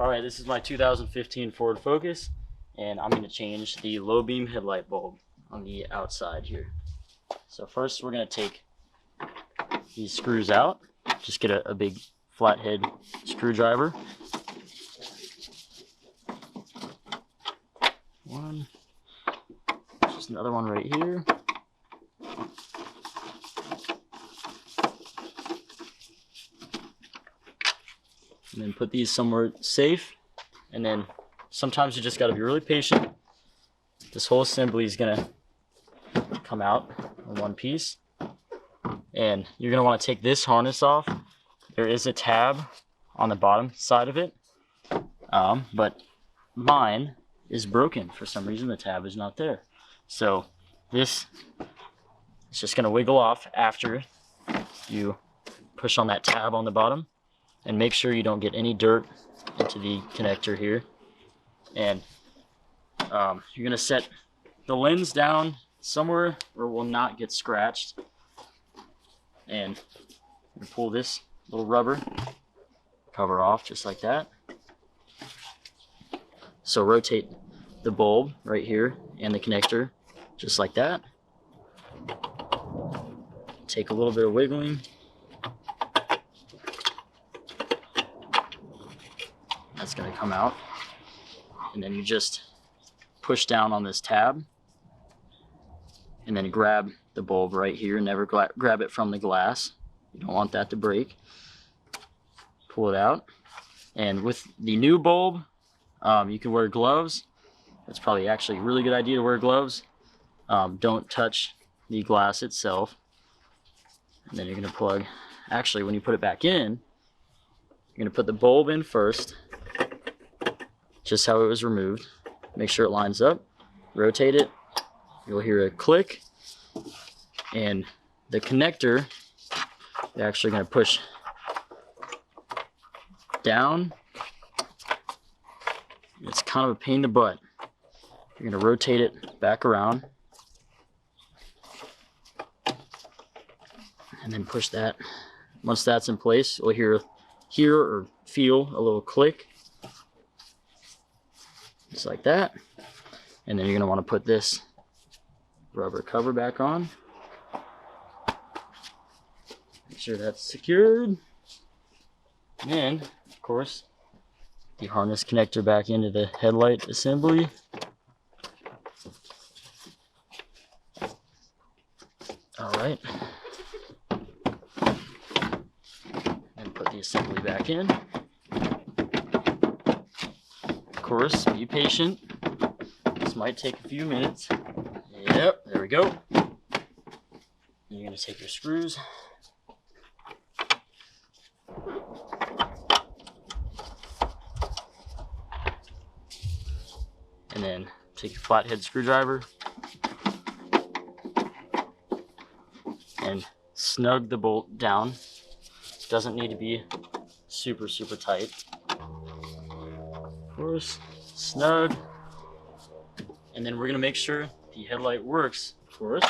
Alright, this is my 2015 Ford Focus, and I'm going to change the low beam headlight bulb on the outside here. So first we're going to take these screws out. Just get a big flathead screwdriver. One. Just another one right here. And then put these somewhere safe. And then sometimes you just got to be really patient. This whole assembly is going to come out in one piece. And you're going to want to take this harness off. There is a tab on the bottom side of it. But mine is broken for some reason. The tab is not there. So this is just going to wiggle off after you push on that tab on the bottom. And make sure you don't get any dirt into the connector here. And you're going to set the lens down somewhere where it will not get scratched. And you pull this little rubber cover off just like that. So rotate the bulb right here and the connector just like that. Take a little bit of wiggling. That's going to come out, and then you just push down on this tab and then grab the bulb right here. Never grab it from the glass. You don't want that to break. Pull it out, and with the new bulb you can wear gloves. That's probably actually a really good idea to wear gloves. Don't touch the glass itself. And then you're going to plug, actually when you put it back in, you're going to put the bulb in first, just how it was removed. Make sure it lines up. Rotate it. You'll hear a click. And the connector, you're actually going to push down. It's kind of a pain in the butt. You're going to rotate it back around. And then push that. Once that's in place, you'll hear or feel a little click. Just like that. And then you're going to want to put this rubber cover back on. Make sure that's secured. And, of course, the harness connector back into the headlight assembly. Alright. And put the assembly back in. Of course, be patient. This might take a few minutes. Yep, there we go. You're going to take your screws. And then take your flathead screwdriver and snug the bolt down. It doesn't need to be super tight. Of course, snug. And then we're going to make sure the headlight works, of course.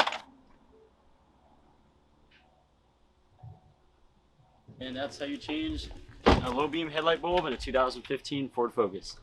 And that's how you change a low beam headlight bulb in a 2015 Ford Focus.